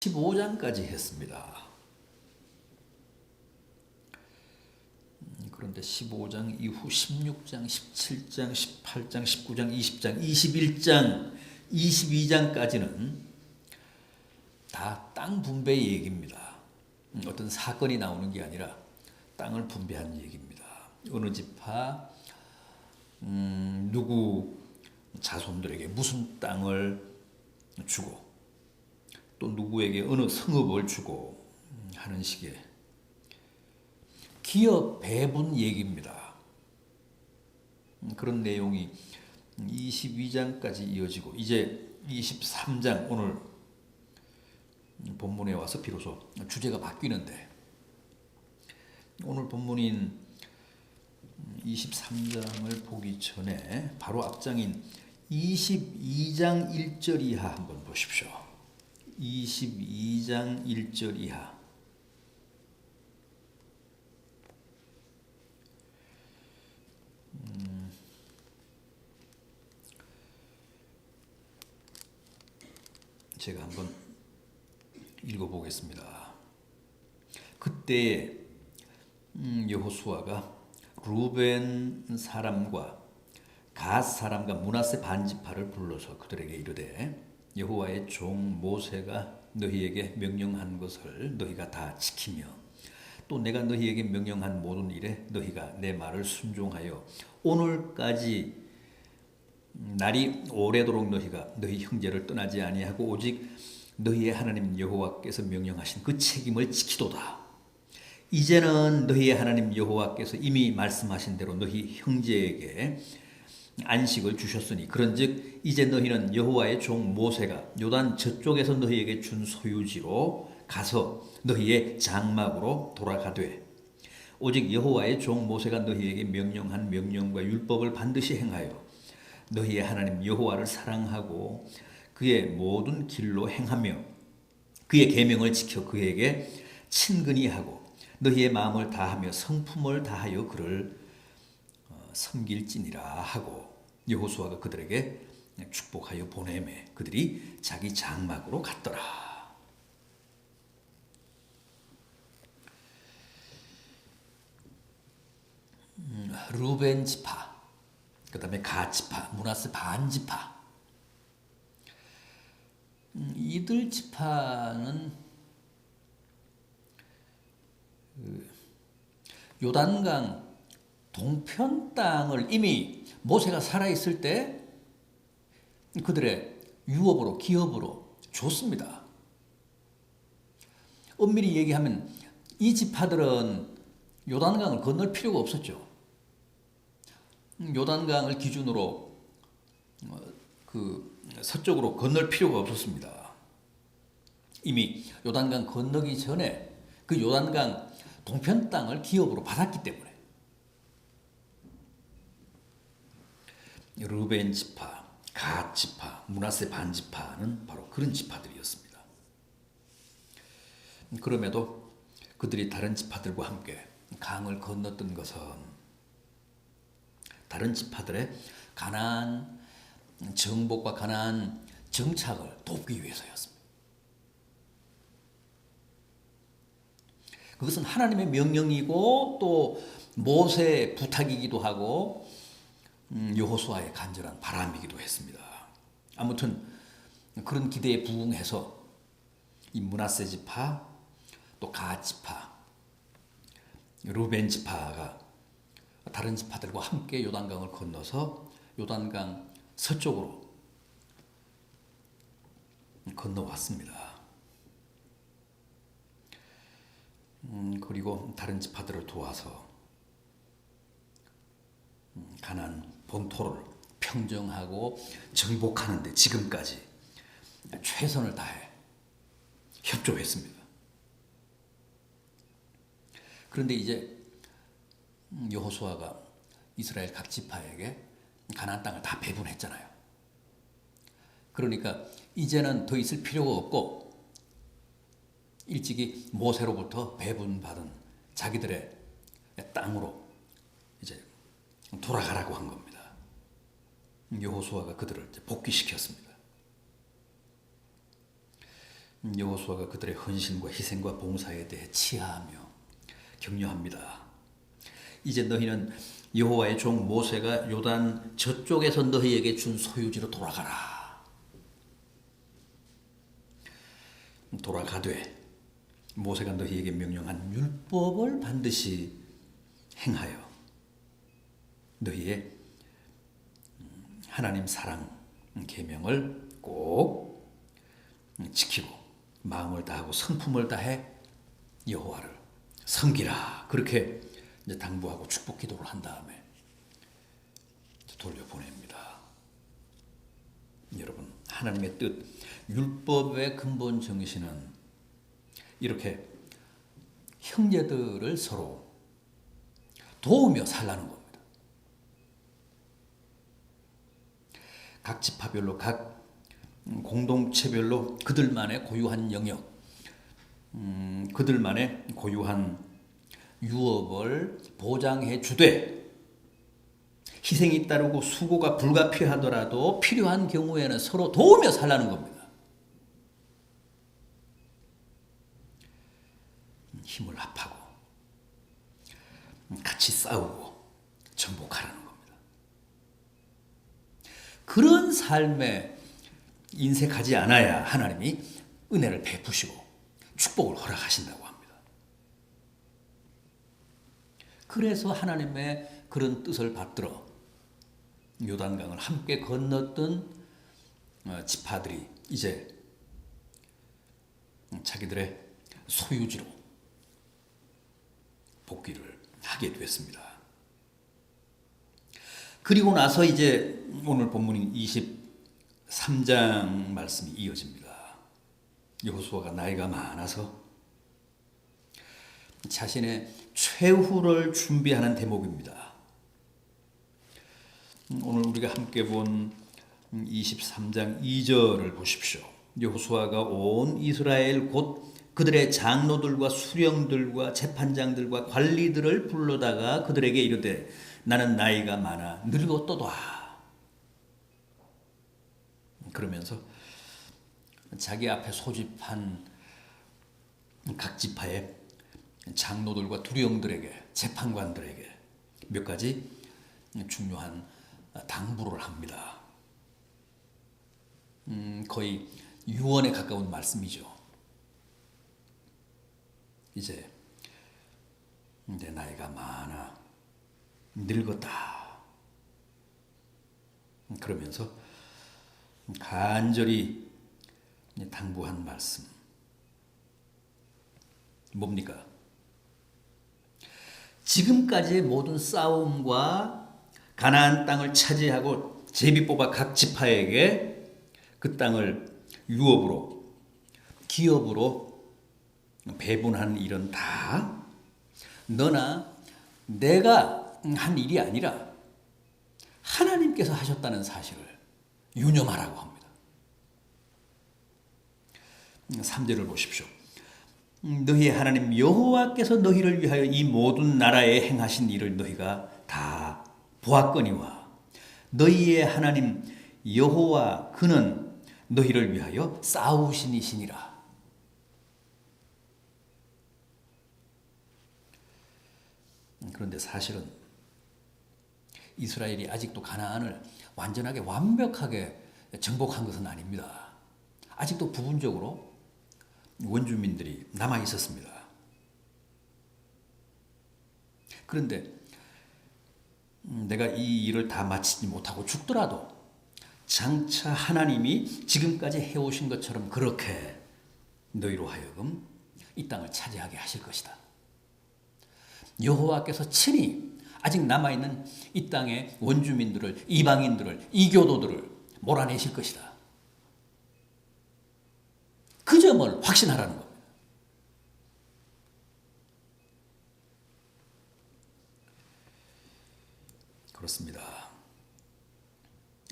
15장까지 했습니다. 그런데 15장 이후 16장, 17장, 18장, 19장, 20장, 21장, 22장까지는 다 땅 분배 얘기입니다. 어떤 사건이 나오는 게 아니라 땅을 분배한 얘기입니다. 어느 지파, 누구 자손들에게 무슨 땅을 주고 또 누구에게 어느 성읍을 주고 하는 식의 기업 배분 얘기입니다. 그런 내용이 22장까지 이어지고 이제 23장 오늘 본문에 와서 비로소 주제가 바뀌는데 오늘 본문인 23장을 보기 전에 바로 앞장인 22장 1절 이하 한번 보십시오. 22장 1절 이하. 제가 한번 읽어보겠습니다. 그때 여호수아가 루벤 사람과 갓 사람과 므낫세 반지파를 불러서 그들에게 이르되 여호와의 종 모세가 너희에게 명령한 것을 너희가 다 지키며 또 내가 너희에게 명령한 모든 일에 너희가 내 말을 순종하여 오늘까지 날이 오래도록 너희가 너희 형제를 떠나지 아니하고 오직 너희의 하나님 여호와께서 명령하신 그 책임을 지키도다. 이제는 너희의 하나님 여호와께서 이미 말씀하신 대로 너희 형제에게 안식을 주셨으니 그런즉 이제 너희는 여호와의 종 모세가 요단 저쪽에서 너희에게 준 소유지로 가서 너희의 장막으로 돌아가되 오직 여호와의 종 모세가 너희에게 명령한 명령과 율법을 반드시 행하여 너희의 하나님 여호와를 사랑하고 그의 모든 길로 행하며 그의 계명을 지켜 그에게 친근히 하고 너희의 마음을 다하며 성품을 다하여 그를 섬길지니라 하고 여호수아가 그들에게 축복하여 보내매 그들이 자기 장막으로 갔더라. 루벤 지파, 그 다음에 갓 지파, 므낫세 반 지파. 이들 지파는 요단강 동편 땅을 이미 모세가 살아있을 때 그들의 유업으로 기업으로 줬습니다. 엄밀히 얘기하면 이 지파들은 요단강을 건널 필요가 없었죠. 요단강을 기준으로 그 서쪽으로 건널 필요가 없었습니다. 이미 요단강 건너기 전에 그 요단강 동편 땅을 기업으로 받았기 때문에 르벤 지파, 갓 지파, 므낫세 반 지파는 바로 그런 지파들이었습니다. 그럼에도 그들이 다른 지파들과 함께 강을 건넜던 것은 다른 지파들의 가나안 정복과 가나안 정착을 돕기 위해서였습니다. 그것은 하나님의 명령이고 또 모세의 부탁이기도 하고 여호수아의 간절한 바람이기도 했습니다. 아무튼 그런 기대에 부응해서 이 므낫세 지파, 또 갓 지파, 루벤 지파가 다른 지파들과 함께 요단강을 건너서 요단강 서쪽으로 건너왔습니다. 그리고 다른 지파들을 도와서 가나안 본토를 평정하고 정복하는 데 지금까지 최선을 다해 협조했습니다. 그런데 이제 여호수아가 이스라엘 각 지파에게 가나안 땅을 다 배분했잖아요. 그러니까 이제는 더 있을 필요가 없고 일찍이 모세로부터 배분받은 자기들의 땅으로 이제 돌아가라고 한 겁니다. 여호수아가 그들을 복귀시켰습니다. 여호수아가 그들의 헌신과 희생과 봉사에 대해 치하하며 격려합니다. 이제 너희는 여호와의 종 모세가 요단 저쪽에서 너희에게 준 소유지로 돌아가라. 돌아가되 모세가 너희에게 명령한 율법을 반드시 행하여 너희의 하나님 사랑 계명을 꼭 지키고 마음을 다하고 성품을 다해 여호와를 섬기라. 그렇게 이제 당부하고 축복 기도를 한 다음에 돌려보냅니다. 여러분, 하나님의 뜻, 율법의 근본 정신은 이렇게 형제들을 서로 도우며 살라는 겁니다. 각 지파별로, 각 공동체별로 그들만의 고유한 영역, 그들만의 고유한 유업을 보장해 주되 희생이 따르고 수고가 불가피하더라도 필요한 경우에는 서로 도우며 살라는 겁니다. 힘을 합하고 같이 싸우고 정복하라는 겁니다. 그런 삶에 인색하지 않아야 하나님이 은혜를 베푸시고 축복을 허락하신다고 합니다. 그래서 하나님의 그런 뜻을 받들어 요단강을 함께 건넜던 지파들이 이제 자기들의 소유지로 복귀를 하게 됐습니다. 그리고 나서 이제 오늘 본문인 23장 말씀이 이어집니다. 여호수아가 나이가 많아서 자신의 최후를 준비하는 대목입니다. 오늘 우리가 함께 본 23장 2절을 보십시오. 여호수아가 온 이스라엘 곧 그들의 장로들과 수령들과 재판장들과 관리들을 불러다가 그들에게 이르되 나는 나이가 많아 늙었도다. 그러면서 자기 앞에 소집한 각 지파의 장로들과 두령들에게, 재판관들에게 몇 가지 중요한 당부를 합니다. 거의 유언에 가까운 말씀이죠. 이제 내 나이가 많아 늙었다. 그러면서 간절히 당부한 말씀 뭡니까? 지금까지의 모든 싸움과 가나안 땅을 차지하고 제비 뽑아 각 지파에게 그 땅을 유업으로, 기업으로 배분하는 일은 다 너나 내가 한 일이 아니라 하나님께서 하셨다는 사실을 유념하라고 합니다. 3절을 보십시오. 너희의 하나님 여호와께서 너희를 위하여 이 모든 나라에 행하신 일을 너희가 다 보았거니와 너희의 하나님 여호와 그는 너희를 위하여 싸우신 이시니라. 그런데 사실은 이스라엘이 아직도 가나안을 완전하게 완벽하게 정복한 것은 아닙니다. 아직도 부분적으로 원주민들이 남아 있었습니다. 그런데 내가 이 일을 다 마치지 못하고 죽더라도 장차 하나님이 지금까지 해오신 것처럼 그렇게 너희로 하여금 이 땅을 차지하게 하실 것이다. 여호와께서 친히 아직 남아있는 이 땅의 원주민들을, 이방인들을, 이교도들을 몰아내실 것이다. 그 점을 확신하라는 겁니다. 그렇습니다.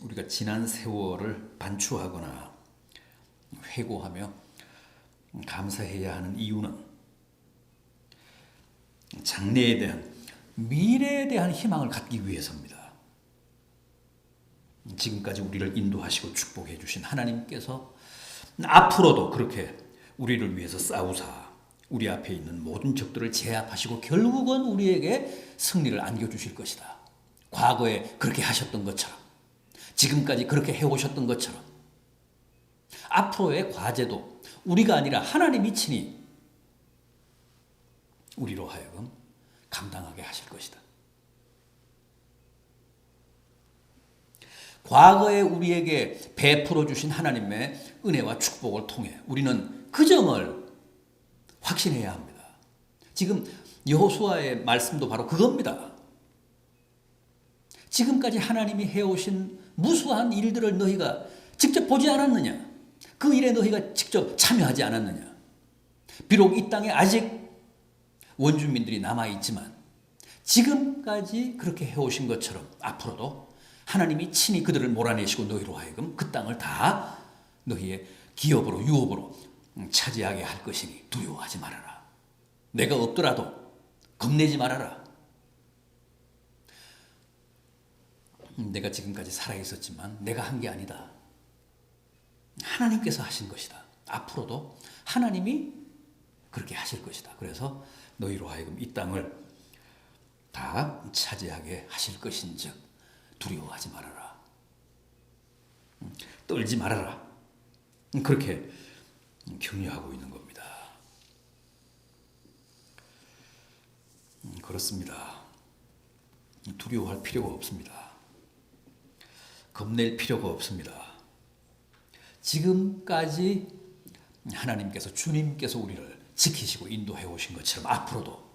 우리가 지난 세월을 반추하거나 회고하며 감사해야 하는 이유는 장래에 대한, 미래에 대한 희망을 갖기 위해서입니다. 지금까지 우리를 인도하시고 축복해 주신 하나님께서 앞으로도 그렇게 우리를 위해서 싸우사 우리 앞에 있는 모든 적들을 제압하시고 결국은 우리에게 승리를 안겨주실 것이다. 과거에 그렇게 하셨던 것처럼, 지금까지 그렇게 해오셨던 것처럼 앞으로의 과제도 우리가 아니라 하나님이 친히 우리로 하여금 감당하게 하실 것이다. 과거에 우리에게 베풀어 주신 하나님의 은혜와 축복을 통해 우리는 그 점을 확신해야 합니다. 지금 여호수아의 말씀도 바로 그겁니다. 지금까지 하나님이 해오신 무수한 일들을 너희가 직접 보지 않았느냐? 그 일에 너희가 직접 참여하지 않았느냐? 비록 이 땅에 아직 원주민들이 남아있지만 지금까지 그렇게 해오신 것처럼 앞으로도 하나님이 친히 그들을 몰아내시고 너희로 하여금 그 땅을 다 너희의 기업으로 유업으로 차지하게 할 것이니 두려워하지 말아라. 내가 없더라도 겁내지 말아라. 내가 지금까지 살아있었지만 내가 한 게 아니다. 하나님께서 하신 것이다. 앞으로도 하나님이 그렇게 하실 것이다. 그래서 너희로 하여금 이 땅을 다 차지하게 하실 것인즉 두려워하지 말아라. 떨지 말아라. 그렇게 격려하고 있는 겁니다. 그렇습니다. 두려워할 필요가 없습니다. 겁낼 필요가 없습니다. 지금까지 하나님께서 주님께서 우리를 지키시고 인도해 오신 것처럼 앞으로도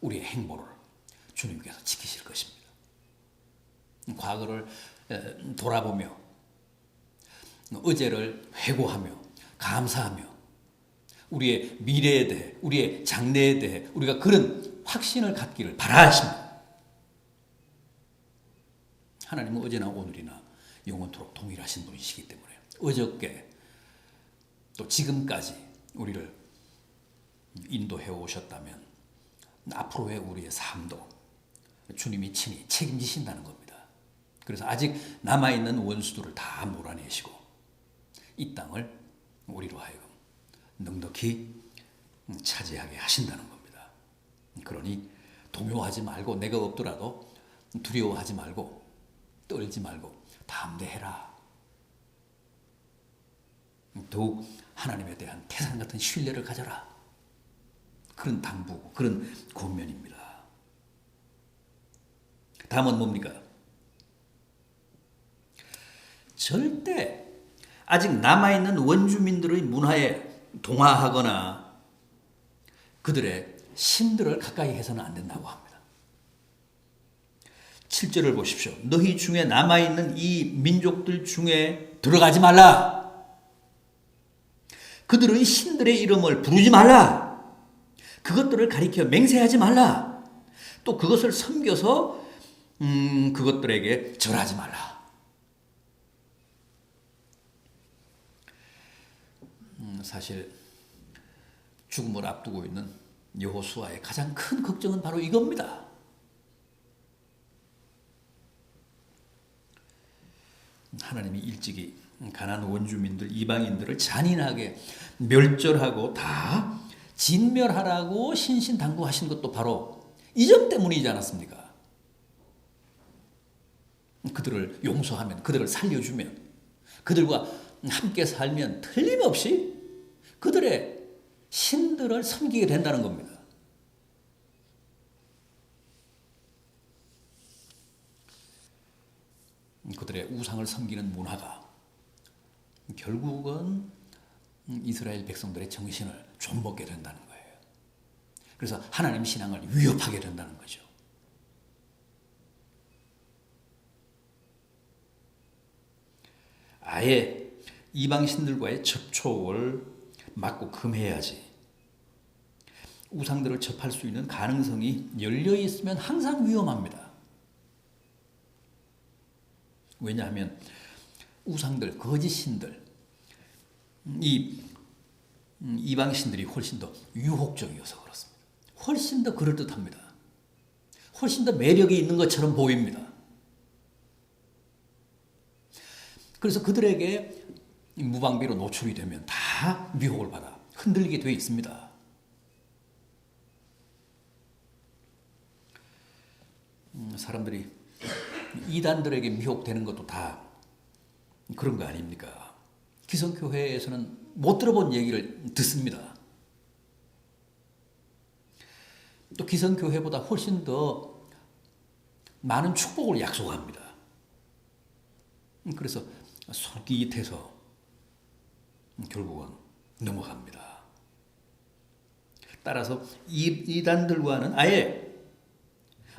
우리의 행보를 주님께서 지키실 것입니다. 과거를 돌아보며 어제를 회고하며 감사하며 우리의 미래에 대해 우리의 장래에 대해 우리가 그런 확신을 갖기를 바라십니다. 하나님은 어제나 오늘이나 영원토록 동일하신 분이시기 때문에 어저께 또 지금까지 우리를 인도해 오셨다면 앞으로의 우리의 삶도 주님이 친히 책임지신다는 겁니다. 그래서 아직 남아있는 원수들을 다 몰아내시고 이 땅을 우리로 하여금 넉넉히 차지하게 하신다는 겁니다. 그러니 동요하지 말고 내가 없더라도 두려워하지 말고 떨지 말고 담대해라. 더욱 하나님에 대한 태산 같은 신뢰를 가져라. 그런 당부고 그런 권면입니다. 다음은 뭡니까? 절대 아직 남아있는 원주민들의 문화에 동화하거나 그들의 신들을 가까이 해서는 안 된다고 합니다. 7절을 보십시오. 너희 중에 남아있는 이 민족들 중에 들어가지 말라. 그들의 신들의 이름을 부르지 말라. 그것들을 가리켜 맹세하지 말라. 또 그것을 섬겨서 그것들에게 절하지 말라. 사실 죽음을 앞두고 있는 여호수아의 가장 큰 걱정은 바로 이겁니다. 하나님이 일찍이 가나안 원주민들, 이방인들을 잔인하게 멸절하고 다 진멸하라고 신신당부하신 것도 바로 이 점 때문이지 않았습니까? 그들을 용서하면, 그들을 살려주면, 그들과 함께 살면 틀림없이 그들의 신들을 섬기게 된다는 겁니다. 그들의 우상을 섬기는 문화가 결국은 이스라엘 백성들의 정신을 좀먹게 된다는 거예요. 그래서 하나님 신앙을 위협하게 된다는 거죠. 아예 이방 신들과의 접촉을 막고 금해야지. 우상들을 접할 수 있는 가능성이 열려 있으면 항상 위험합니다. 왜냐하면 우상들, 거짓 신들, 이 이방 신들이 훨씬 더 유혹적이어서 그렇습니다. 훨씬 더 그럴듯합니다. 훨씬 더 매력이 있는 것처럼 보입니다. 그래서 그들에게 무방비로 노출이 되면 다 미혹을 받아 흔들리게 되어 있습니다. 사람들이 이단들에게 미혹되는 것도 다 그런 거 아닙니까? 기성교회에서는 못 들어본 얘기를 듣습니다. 또 기성교회보다 훨씬 더 많은 축복을 약속합니다. 그래서 솔깃해서 결국은 넘어갑니다. 따라서 이단들과는 아예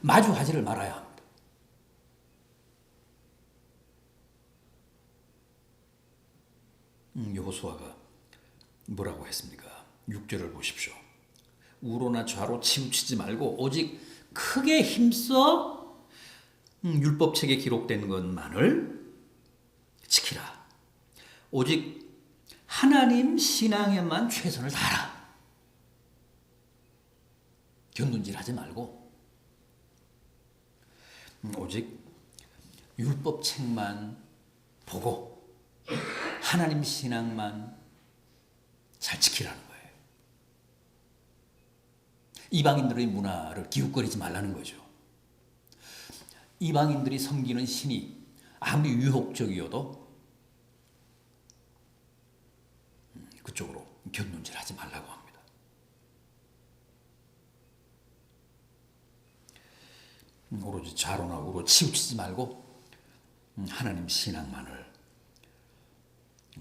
마주하지를 말아야 합니다. 여호수아가 뭐라고 했습니까? 6절을 보십시오. 우로나 좌로 치우치지 말고 오직 크게 힘써 율법책에 기록된 것만을 지키라. 오직 하나님 신앙에만 최선을 다하라. 곁눈질하지 말고 오직 율법책만 보고 하나님 신앙만 잘 지키라는 거예요. 이방인들의 문화를 기웃거리지 말라는 거죠. 이방인들이 섬기는 신이 아무리 유혹적이어도 그쪽으로 곁눈질하지 말라고 합니다. 오로지 좌로나 우로 치우치지 말고 하나님 신앙만을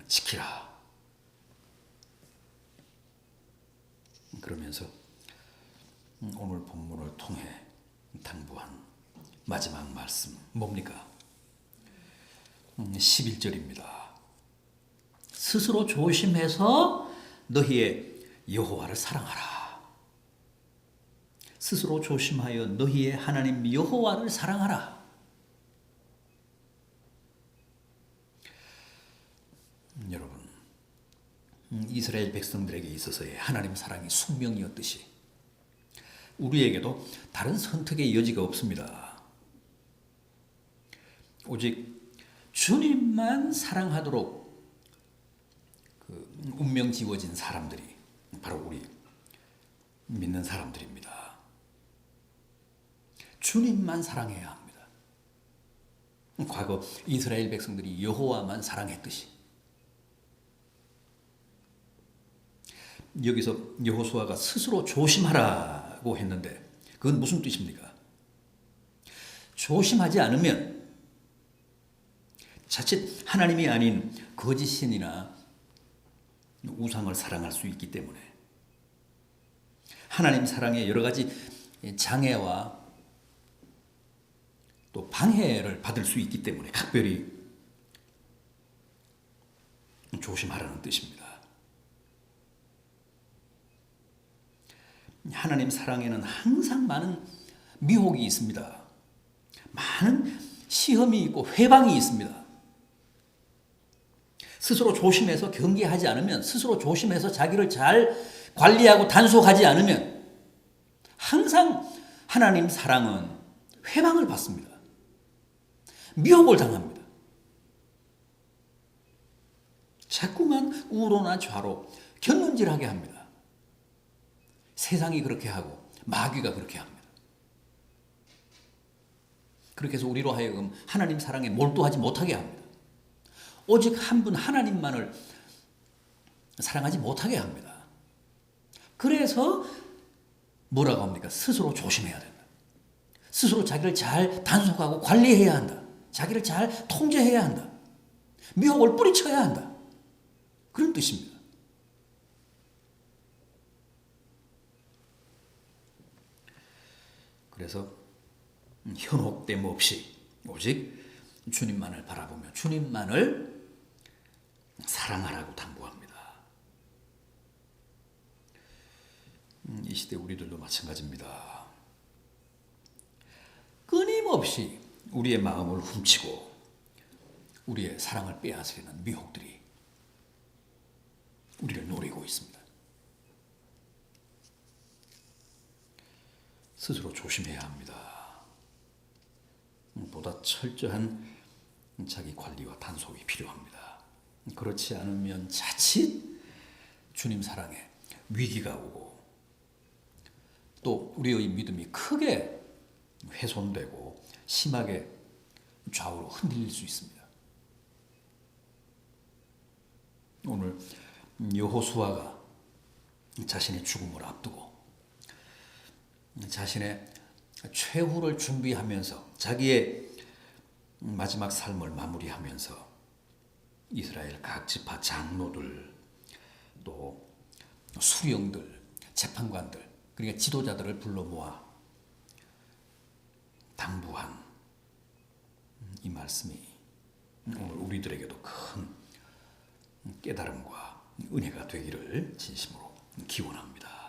지키라. 그러면서 오늘 본문을 통해 당부한 마지막 말씀 뭡니까? 11절입니다. 스스로 조심해서 너희의 여호와를 사랑하라. 스스로 조심하여 너희의 하나님 여호와를 사랑하라. 여러분, 이스라엘 백성들에게 있어서의 하나님 사랑이 숙명이었듯이 우리에게도 다른 선택의 여지가 없습니다. 오직 주님만 사랑하도록 운명 지워진 사람들이 바로 우리 믿는 사람들입니다. 주님만 사랑해야 합니다. 과거 이스라엘 백성들이 여호와만 사랑했듯이 여기서 여호수아가 스스로 조심하라고 했는데 그건 무슨 뜻입니까? 조심하지 않으면 자칫 하나님이 아닌 거짓 신이나 우상을 사랑할 수 있기 때문에 하나님 사랑에 여러 가지 장애와 또 방해를 받을 수 있기 때문에 각별히 조심하라는 뜻입니다. 하나님 사랑에는 항상 많은 미혹이 있습니다. 많은 시험이 있고 회방이 있습니다. 스스로 조심해서 경계하지 않으면, 스스로 조심해서 자기를 잘 관리하고 단속하지 않으면 항상 하나님 사랑은 회방을 받습니다. 미혹을 당합니다. 자꾸만 우로나 좌로 곁눈질하게 합니다. 세상이 그렇게 하고 마귀가 그렇게 합니다. 그렇게 해서 우리로 하여금 하나님 사랑에 몰두하지 못하게 합니다. 오직 한 분 하나님만을 사랑하지 못하게 합니다. 그래서 뭐라고 합니까? 스스로 조심해야 된다. 스스로 자기를 잘 단속하고 관리해야 한다. 자기를 잘 통제해야 한다. 미혹을 뿌리쳐야 한다. 그런 뜻입니다. 그래서 현혹됨 없이 오직 주님만을 바라보며 주님만을 사랑하라고 당부합니다. 이 시대 우리들도 마찬가지입니다. 끊임없이 우리의 마음을 훔치고 우리의 사랑을 빼앗으려는 미혹들이 우리를 노리고 있습니다. 스스로 조심해야 합니다. 보다 철저한 자기 관리와 단속이 필요합니다. 그렇지 않으면 자칫 주님 사랑에 위기가 오고 또 우리의 믿음이 크게 훼손되고 심하게 좌우로 흔들릴 수 있습니다. 오늘 여호수아가 자신의 죽음을 앞두고 자신의 최후를 준비하면서 자기의 마지막 삶을 마무리하면서 이스라엘 각 지파 장로들 또 수령들 재판관들 그러니까 지도자들을 불러 모아 당부한 이 말씀이 오늘 우리들에게도 큰 깨달음과 은혜가 되기를 진심으로 기원합니다.